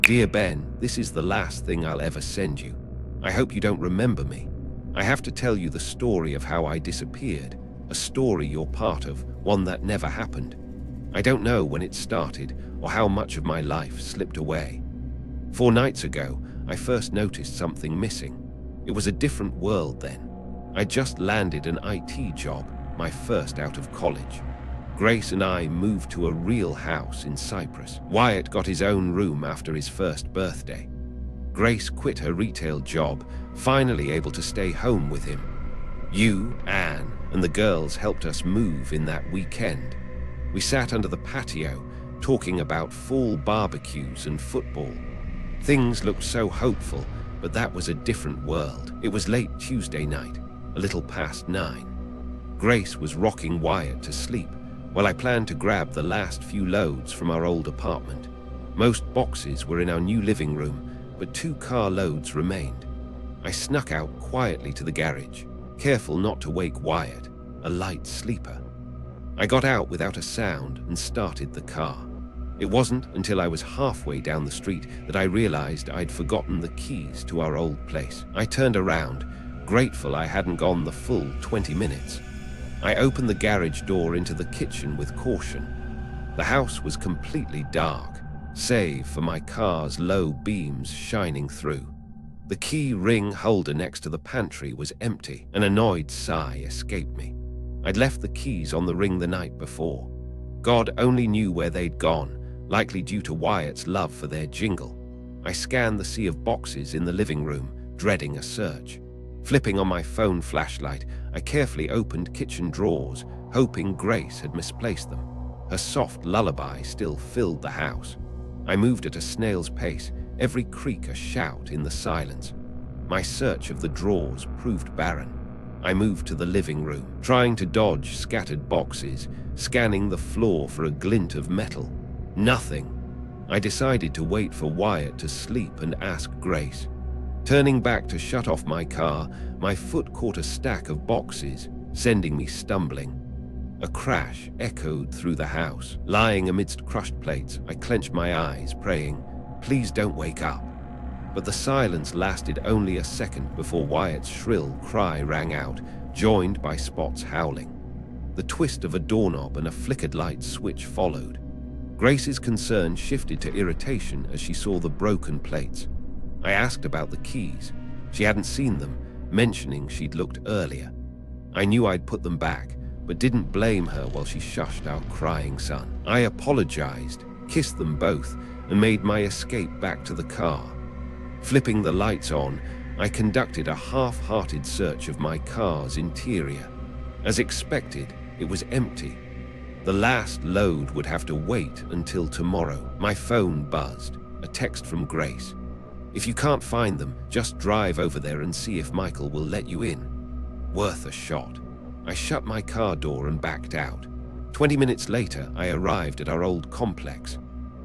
Dear Ben, this is the last thing I'll ever send you. I hope you don't remember me. I have to tell you the story of how I disappeared, a story you're part of, one that never happened. I don't know when it started or how much of my life slipped away. 4 nights ago, I first noticed something missing. It was a different world then. I just landed an IT job, my first out of college. Grace and I moved to a real house in Cyprus. Wyatt got his own room after his first birthday. Grace quit her retail job, finally able to stay home with him. You, Anne, and the girls helped us move in that weekend. We sat under the patio, talking about fall barbecues and football. Things looked so hopeful, but that was a different world. It was late Tuesday night, a little past 9. Grace was rocking Wyatt to sleep, while I planned to grab the last few loads from our old apartment. Most boxes were in our new living room, but 2 car loads remained. I snuck out quietly to the garage, careful not to wake Wyatt, a light sleeper. I got out without a sound and started the car. It wasn't until I was halfway down the street that I realized I'd forgotten the keys to our old place. I turned around, grateful I hadn't gone the full 20 minutes. I opened the garage door into the kitchen with caution. The house was completely dark, save for my car's low beams shining through. The key ring holder next to the pantry was empty. An annoyed sigh escaped me. I'd left the keys on the ring the night before. God only knew where they'd gone, likely due to Wyatt's love for their jingle. I scanned the sea of boxes in the living room, dreading a search. Flipping on my phone flashlight, I carefully opened kitchen drawers, hoping Grace had misplaced them. Her soft lullaby still filled the house. I moved at a snail's pace, every creak a shout in the silence. My search of the drawers proved barren. I moved to the living room, trying to dodge scattered boxes, scanning the floor for a glint of metal. Nothing. I decided to wait for Wyatt to sleep and ask Grace. Turning back to shut off my car, my foot caught a stack of boxes, sending me stumbling. A crash echoed through the house. Lying amidst crushed plates, I clenched my eyes, praying, "Please don't wake up." But the silence lasted only a second before Wyatt's shrill cry rang out, joined by Spot's howling. The twist of a doorknob and a flickered light switch followed. Grace's concern shifted to irritation as she saw the broken plates. I asked about the keys. She hadn't seen them, mentioning she'd looked earlier. I knew I'd put them back, but didn't blame her while she shushed our crying son. I apologized, kissed them both, and made my escape back to the car. Flipping the lights on, I conducted a half-hearted search of my car's interior. As expected, it was empty. The last load would have to wait until tomorrow. My phone buzzed, a text from Grace. "If you can't find them, just drive over there and see if Michael will let you in." Worth a shot. I shut my car door and backed out. 20 minutes later, I arrived at our old complex.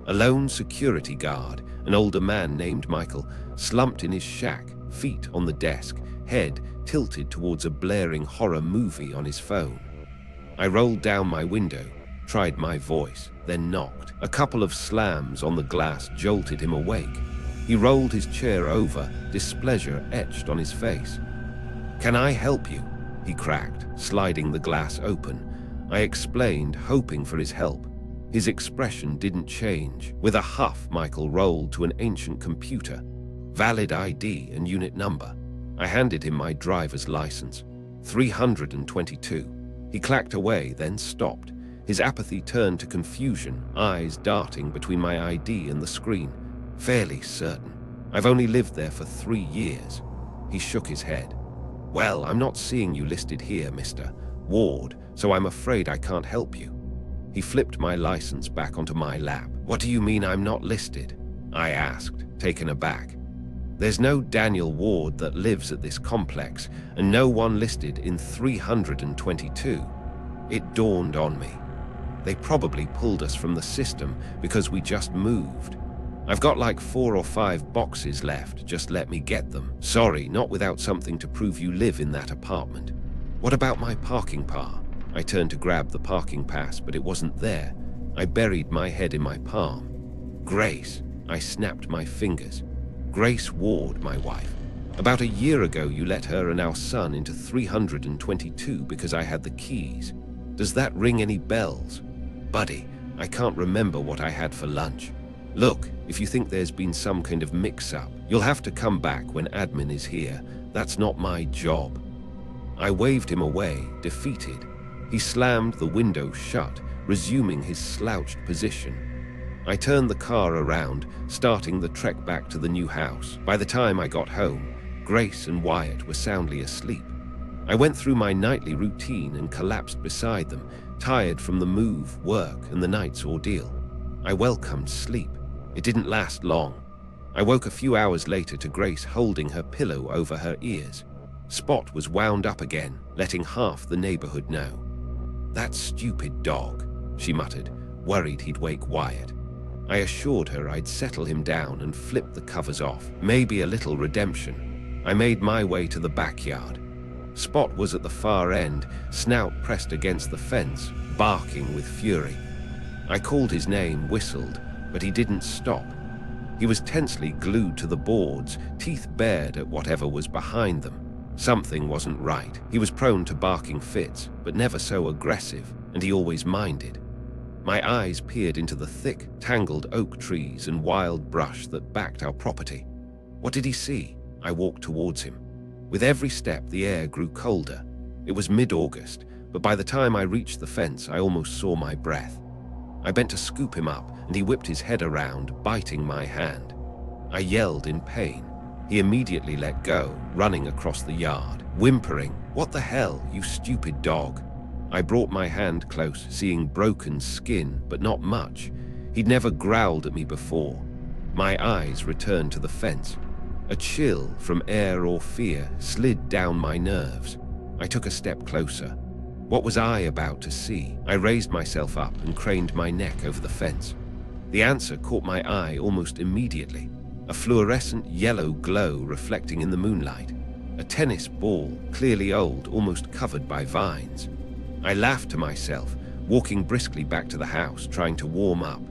A lone security guard, an older man named Michael, slumped in his shack, feet on the desk, head tilted towards a blaring horror movie on his phone. I rolled down my window, tried my voice, then knocked. A couple of slams on the glass jolted him awake. He rolled his chair over, displeasure etched on his face. "Can I help you?" he cracked, sliding the glass open. I explained, hoping for his help. His expression didn't change. With a huff, Michael rolled to an ancient computer. Valid ID and unit number. I handed him my driver's license. 322. He clacked away, then stopped. His apathy turned to confusion, eyes darting between my ID and the screen. "Fairly certain. I've only lived there for 3 years." He shook his head. "Well, I'm not seeing you listed here, Mr. Ward, so I'm afraid I can't help you." He flipped my license back onto my lap. "What do you mean I'm not listed?" I asked, taken aback. "There's no Daniel Ward that lives at this complex, and no one listed in 322. It dawned on me. They probably pulled us from the system because we just moved. I've got like 4 or 5 boxes left, just let me get them. Sorry, not without something to prove you live in that apartment." "What about my parking pass?" I turned to grab the parking pass, but it wasn't there. I buried my head in my palm. "Grace, I snapped my fingers. Grace Ward, my wife. About a year ago, you let her and our son into 322 because I had the keys. Does that ring any bells? Buddy, I can't remember what I had for lunch. Look, if you think there's been some kind of mix-up, you'll have to come back when admin is here. That's not my job. I waved him away, defeated. He slammed the window shut, resuming his slouched position. I turned the car around, starting the trek back to the new house. By the time I got home, Grace and Wyatt were soundly asleep. I went through my nightly routine and collapsed beside them, tired from the move, work, and the night's ordeal. I welcomed sleep. It didn't last long. I woke a few hours later to Grace holding her pillow over her ears. Spot was wound up again, letting half the neighborhood know. "That stupid dog," she muttered, worried he'd wake Wyatt. I assured her I'd settle him down and flip the covers off. Maybe a little redemption. I made my way to the backyard. Spot was at the far end, snout pressed against the fence, barking with fury. I called his name, whistled, but he didn't stop. He was tensely glued to the boards, teeth bared at whatever was behind them. Something wasn't right. He was prone to barking fits, but never so aggressive, and he always minded. My eyes peered into the thick, tangled oak trees and wild brush that backed our property. What did he see? I walked towards him. With every step, the air grew colder. It was mid-August, but by the time I reached the fence, I almost saw my breath. I bent to scoop him up, and he whipped his head around, biting my hand. I yelled in pain. He immediately let go, running across the yard, whimpering, "What the hell, you stupid dog?" I brought my hand close, seeing broken skin, but not much. He'd never growled at me before. My eyes returned to the fence. A chill from air or fear slid down my nerves. I took a step closer. What was I about to see? I raised myself up and craned my neck over the fence. The answer caught my eye almost immediately. A fluorescent yellow glow reflecting in the moonlight. A tennis ball, clearly old, almost covered by vines. I laughed to myself, walking briskly back to the house, trying to warm up.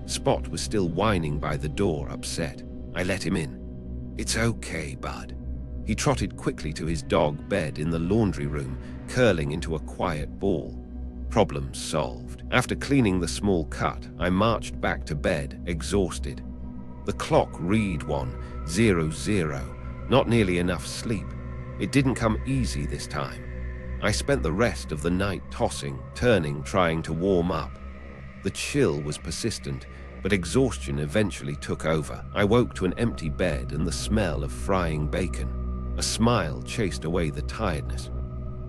Spot was still whining by the door, upset. I let him in. "It's okay, bud." He trotted quickly to his dog bed in the laundry room, curling into a quiet ball. Problem solved. After cleaning the small cut, I marched back to bed, exhausted. The clock read 1:00. Not nearly enough sleep. It didn't come easy this time. I spent the rest of the night tossing, turning, trying to warm up. The chill was persistent, but exhaustion eventually took over. I woke to an empty bed and the smell of frying bacon. A smile chased away the tiredness.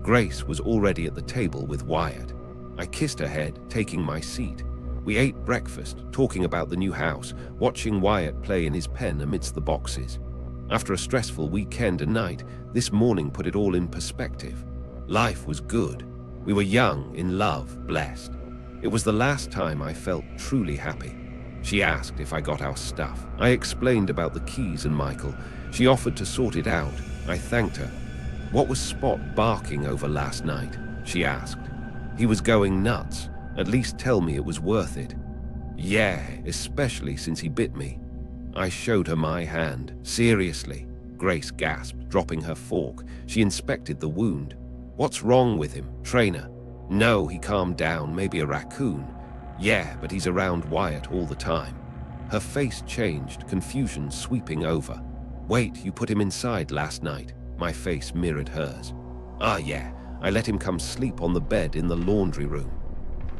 Grace was already at the table with Wyatt. I kissed her head, taking my seat. We ate breakfast, talking about the new house, watching Wyatt play in his pen amidst the boxes. After a stressful weekend and night, this morning put it all in perspective. Life was good. We were young, in love, blessed. It was the last time I felt truly happy. She asked if I got our stuff. I explained about the keys and Michael. She offered to sort it out. I thanked her. "What was Spot barking over last night?" she asked. "He was going nuts. At least tell me it was worth it." "Yeah, especially since he bit me." I showed her my hand. "Seriously?" Grace gasped, dropping her fork. She inspected the wound. "What's wrong with him, trainer?" "No, he calmed down, maybe a raccoon." "Yeah, but he's around Wyatt all the time." Her face changed, confusion sweeping over. "Wait, you put him inside last night?" My face mirrored hers. "Ah, yeah, I let him come sleep on the bed in the laundry room."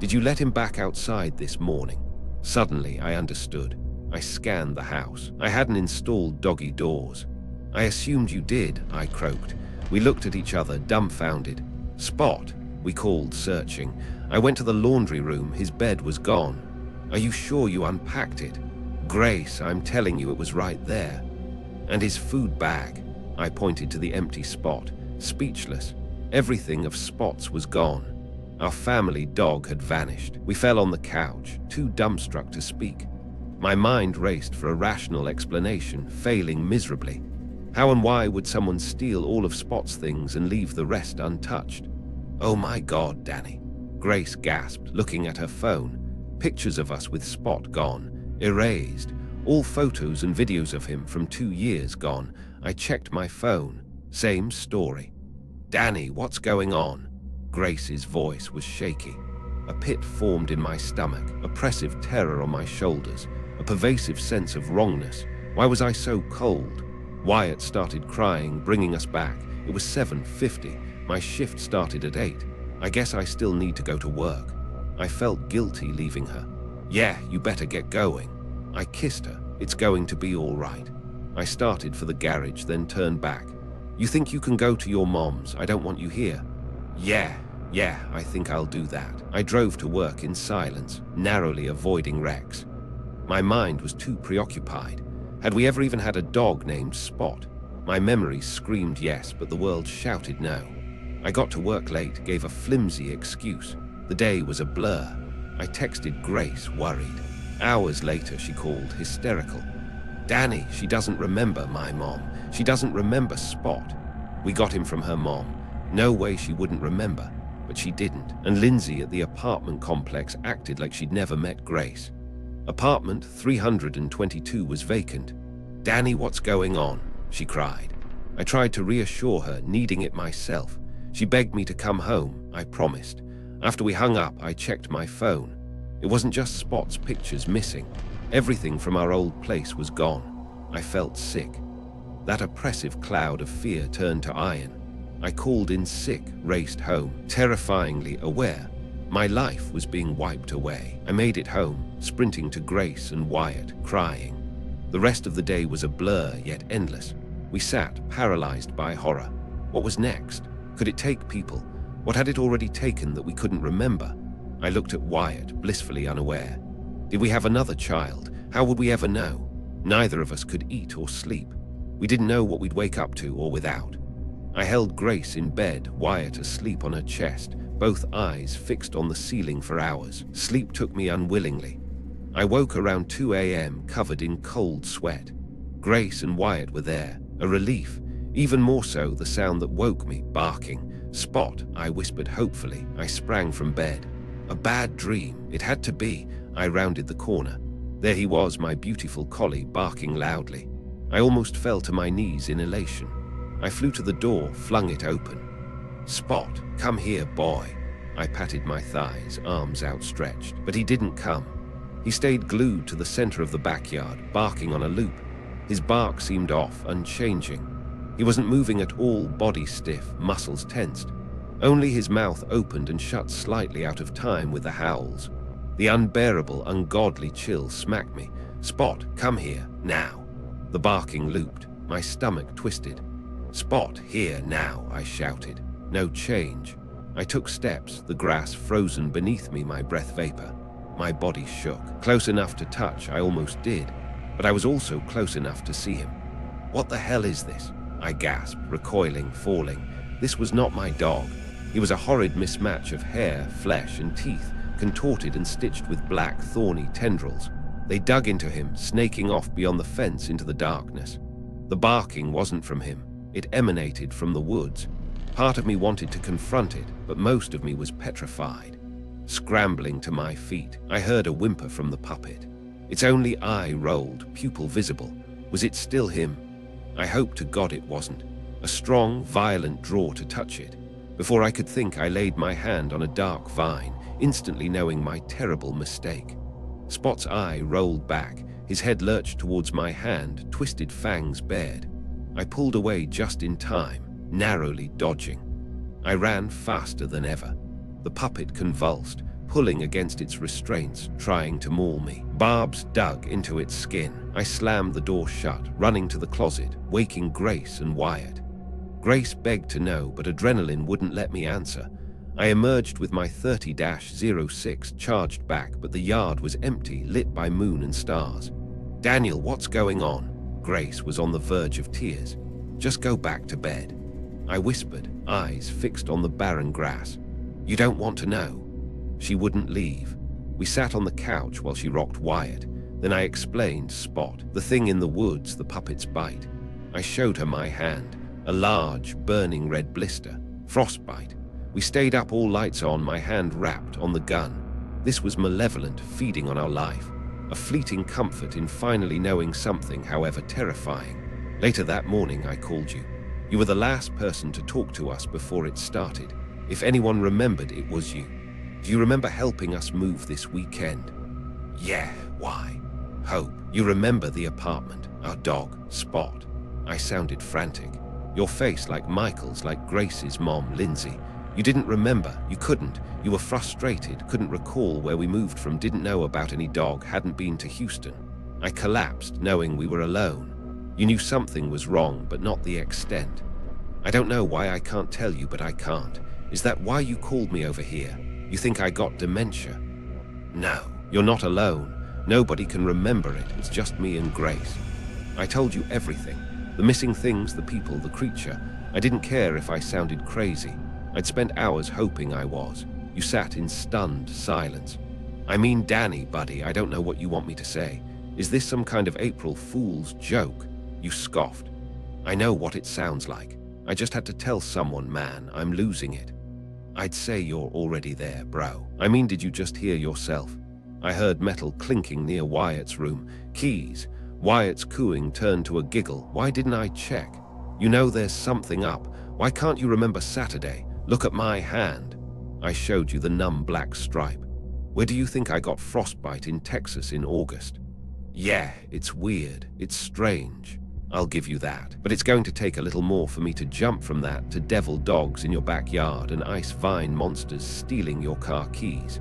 "Did you let him back outside this morning?" Suddenly, I understood. I scanned the house. I hadn't installed doggy doors. "I assumed you did," I croaked. We looked at each other, dumbfounded. "Spot," we called, searching. I went to the laundry room. His bed was gone. "Are you sure you unpacked it?" "Grace, I'm telling you it was right there." "And his food bag?" I pointed to the empty spot, speechless. Everything of Spot's was gone. Our family dog had vanished. We fell on the couch, too dumbstruck to speak. My mind raced for a rational explanation, failing miserably. How and why would someone steal all of Spot's things and leave the rest untouched? "Oh my God, Danny," Grace gasped, looking at her phone. Pictures of us with Spot gone, erased. All photos and videos of him from 2 years gone. I checked my phone. Same story. Danny, what's going on? Grace's voice was shaky. A pit formed in my stomach, oppressive terror on my shoulders, a pervasive sense of wrongness. Why was I so cold? Wyatt started crying, bringing us back. It was 7:50. My shift started at 8. I guess I still need to go to work. I felt guilty leaving her. Yeah, you better get going. I kissed her. It's going to be all right. I started for the garage, then turned back. You think you can go to your mom's? I don't want you here. Yeah, I think I'll do that. I drove to work in silence, narrowly avoiding wrecks. My mind was too preoccupied. Had we ever even had a dog named Spot? My memory screamed yes, but the world shouted no. I got to work late, gave a flimsy excuse. The day was a blur. I texted Grace, worried. Hours later, she called, hysterical. Danny, she doesn't remember my mom. She doesn't remember Spot. We got him from her mom. No way she wouldn't remember, but she didn't. And Lindsay at the apartment complex acted like she'd never met Grace. Apartment 322 was vacant. Danny, what's going on? She cried. I tried to reassure her, needing it myself. She begged me to come home, I promised. After we hung up, I checked my phone. It wasn't just Spot's pictures missing. Everything from our old place was gone. I felt sick. That oppressive cloud of fear turned to iron. I called in sick, raced home, terrifyingly aware my life was being wiped away. I made it home, sprinting to Grace and Wyatt, crying. The rest of the day was a blur, yet endless. We sat, paralyzed by horror. What was next? Could it take people? What had it already taken that we couldn't remember? I looked at Wyatt, blissfully unaware. Did we have another child? How would we ever know? Neither of us could eat or sleep. We didn't know what we'd wake up to or without. I held Grace in bed, Wyatt asleep on her chest, both eyes fixed on the ceiling for hours. Sleep took me unwillingly. I woke around 2 a.m. covered in cold sweat. Grace and Wyatt were there, a relief. Even more so, the sound that woke me, barking. Spot, I whispered hopefully. I sprang from bed. A bad dream, it had to be. I rounded the corner. There he was, my beautiful collie, barking loudly. I almost fell to my knees in elation. I flew to the door, flung it open. Spot, come here, boy. I patted my thighs, arms outstretched, but he didn't come. He stayed glued to the center of the backyard, barking on a loop. His bark seemed off, unchanging. He wasn't moving at all, body stiff, muscles tensed. Only his mouth opened and shut slightly out of time with the howls. The unbearable, ungodly chill smacked me. Spot, come here, now. The barking looped. My stomach twisted. Spot, here, now, I shouted. No change. I took steps, the grass frozen beneath me, my breath vapor. My body shook. Close enough to touch, I almost did. But I was also close enough to see him. What the hell is this? I gasped, recoiling, falling. This was not my dog. He was a horrid mismatch of hair, flesh, and teeth, contorted and stitched with black, thorny tendrils. They dug into him, snaking off beyond the fence into the darkness. The barking wasn't from him. It emanated from the woods. Part of me wanted to confront it, but most of me was petrified. Scrambling to my feet, I heard a whimper from the puppet. Its only eye rolled, pupil visible. Was it still him? I hoped to God it wasn't. A strong, violent draw to touch it. Before I could think, I laid my hand on a dark vine, instantly knowing my terrible mistake. Spot's eye rolled back. His head lurched towards my hand, twisted fangs bared. I pulled away just in time, narrowly dodging. I ran faster than ever. The puppet convulsed, pulling against its restraints, trying to maul me. Barbs dug into its skin. I slammed the door shut, running to the closet, waking Grace and Wyatt. Grace begged to know, but adrenaline wouldn't let me answer. I emerged with my 30-06 charged back, but the yard was empty, lit by moon and stars. Daniel, what's going on? Grace was on the verge of tears. Just go back to bed. I whispered, eyes fixed on the barren grass. You don't want to know. She wouldn't leave. We sat on the couch while she rocked Wyatt. Then I explained Spot, the thing in the woods, the puppet's bite. I showed her my hand, a large, burning red blister, frostbite. We stayed up, all lights on, my hand wrapped on the gun. This was malevolent, feeding on our life. a fleeting comfort in finally knowing something, however terrifying. Later that morning, I called you. You were the last person to talk to us before it started. If anyone remembered, it was you. Do you remember helping us move this weekend? Yeah, why? Hope. You remember the apartment, our dog, Spot. I sounded frantic. Your face like Michael's, like Grace's mom, Lindsay. You didn't remember, you couldn't. You were frustrated, couldn't recall where we moved from, didn't know about any dog, hadn't been to Houston. I collapsed, knowing we were alone. You knew something was wrong, but not the extent. I don't know why I can't tell you, but I can't. Is that why you called me over here? You think I got dementia? No, you're not alone. Nobody can remember it. It's just me and Grace. I told you everything. The missing things, the people, the creature. I didn't care if I sounded crazy. I'd spent hours hoping I was. You sat in stunned silence. I mean, Danny, buddy, I don't know what you want me to say. Is this some kind of April Fool's joke? You scoffed. I know what it sounds like. I just had to tell someone, man, I'm losing it. I'd say you're already there, bro. I mean, did you just hear yourself? I heard metal clinking near Wyatt's room. Keys. Wyatt's cooing turned to a giggle. Why didn't I check? You know there's something up. Why can't you remember Saturday? Look at my hand. I showed you the numb black stripe. Where do you think I got frostbite in Texas in August? Yeah, it's weird. It's strange. I'll give you that. But it's going to take a little more for me to jump from that to devil dogs in your backyard and ice vine monsters stealing your car keys.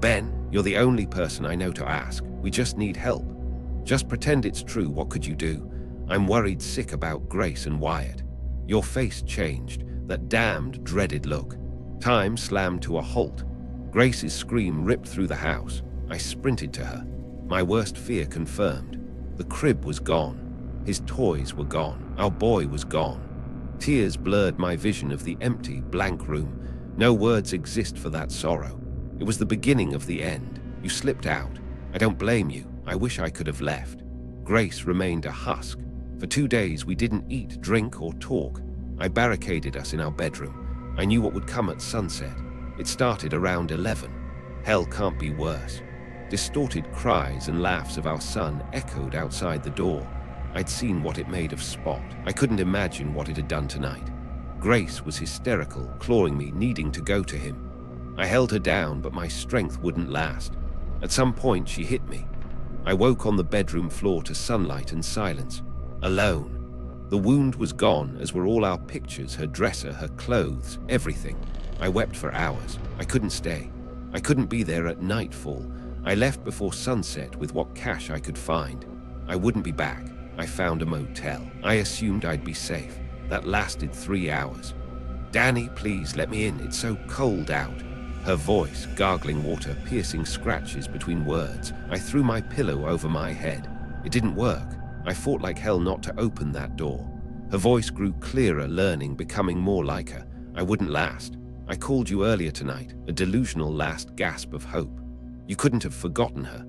Ben, you're the only person I know to ask. We just need help. Just pretend it's true. What could you do? I'm worried sick about Grace and Wyatt. Your face changed, that damned, dreaded look. Time slammed to a halt. Grace's scream ripped through the house. I sprinted to her. My worst fear confirmed. The crib was gone. His toys were gone. Our boy was gone. Tears blurred my vision of the empty, blank room. No words exist for that sorrow. It was the beginning of the end. You slipped out. I don't blame you. I wish I could have left. Grace remained a husk. For 2 days, we didn't eat, drink, or talk. I barricaded us in our bedroom. I knew what would come at sunset. It started around 11. Hell can't be worse. Distorted cries and laughs of our son echoed outside the door. I'd seen what it made of Spot. I couldn't imagine what it had done tonight. Grace was hysterical, clawing me, needing to go to him. I held her down, but my strength wouldn't last. At some point, she hit me. I woke on the bedroom floor to sunlight and silence. Alone. The wound was gone, as were all our pictures, her dresser, her clothes, everything. I wept for hours. I couldn't stay. I couldn't be there at nightfall. I left before sunset with what cash I could find. I wouldn't be back. I found a motel. I assumed I'd be safe. That lasted 3 hours. Danny, please let me in. It's so cold out. Her voice, gargling water, piercing scratches between words. I threw my pillow over my head. It didn't work. I fought like hell not to open that door. Her voice grew clearer, learning, becoming more like her. I wouldn't last. I called you earlier tonight, a delusional last gasp of hope. You couldn't have forgotten her.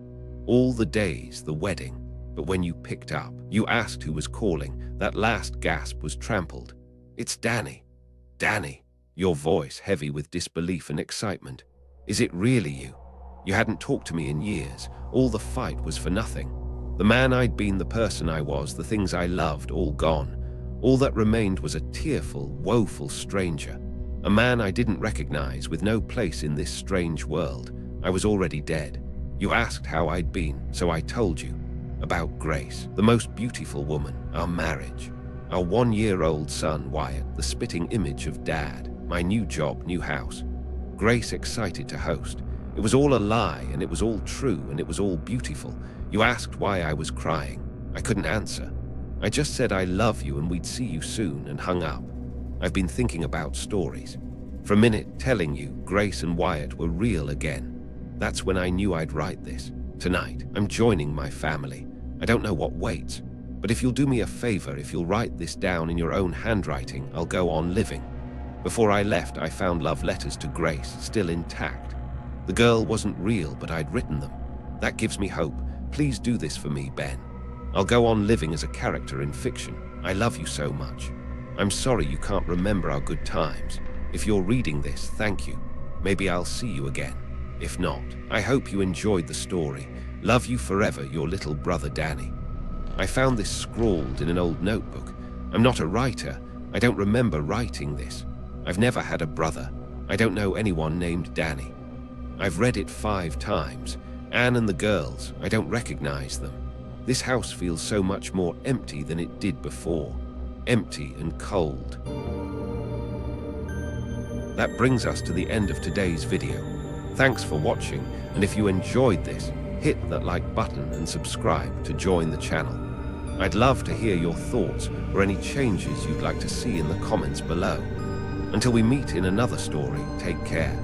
All the days, the wedding. But when you picked up, you asked who was calling. That last gasp was trampled. It's Danny. Danny. Your voice heavy with disbelief and excitement. Is it really you? You hadn't talked to me in years. All the fight was for nothing. The man I'd been, the person I was, the things I loved, all gone. All that remained was a tearful, woeful stranger. A man I didn't recognize, with no place in this strange world. I was already dead. You asked how I'd been, so I told you. About Grace, the most beautiful woman, our marriage. Our 1-year-old son, Wyatt, the spitting image of Dad. My new job, new house. Grace excited to host. It was all a lie, and it was all true, and it was all beautiful. You asked why I was crying. I couldn't answer. I just said I love you and we'd see you soon, and hung up. I've been thinking about stories. For a minute, telling you Grace and Wyatt were real again. That's when I knew I'd write this. Tonight, I'm joining my family. I don't know what waits, but if you'll do me a favor, if you'll write this down in your own handwriting, I'll go on living. Before I left, I found love letters to Grace, still intact. The girl wasn't real, but I'd written them. That gives me hope. Please do this for me, Ben. I'll go on living as a character in fiction. I love you so much. I'm sorry you can't remember our good times. If you're reading this, thank you. Maybe I'll see you again. If not, I hope you enjoyed the story. Love you forever, your little brother Danny. I found this scrawled in an old notebook. I'm not a writer. I don't remember writing this. I've never had a brother. I don't know anyone named Danny. I've read it 5 times. Anne and the girls, I don't recognize them. This house feels so much more empty than it did before. Empty and cold. That brings us to the end of today's video. Thanks for watching, and if you enjoyed this, hit that like button and subscribe to join the channel. I'd love to hear your thoughts or any changes you'd like to see in the comments below. Until we meet in another story, take care.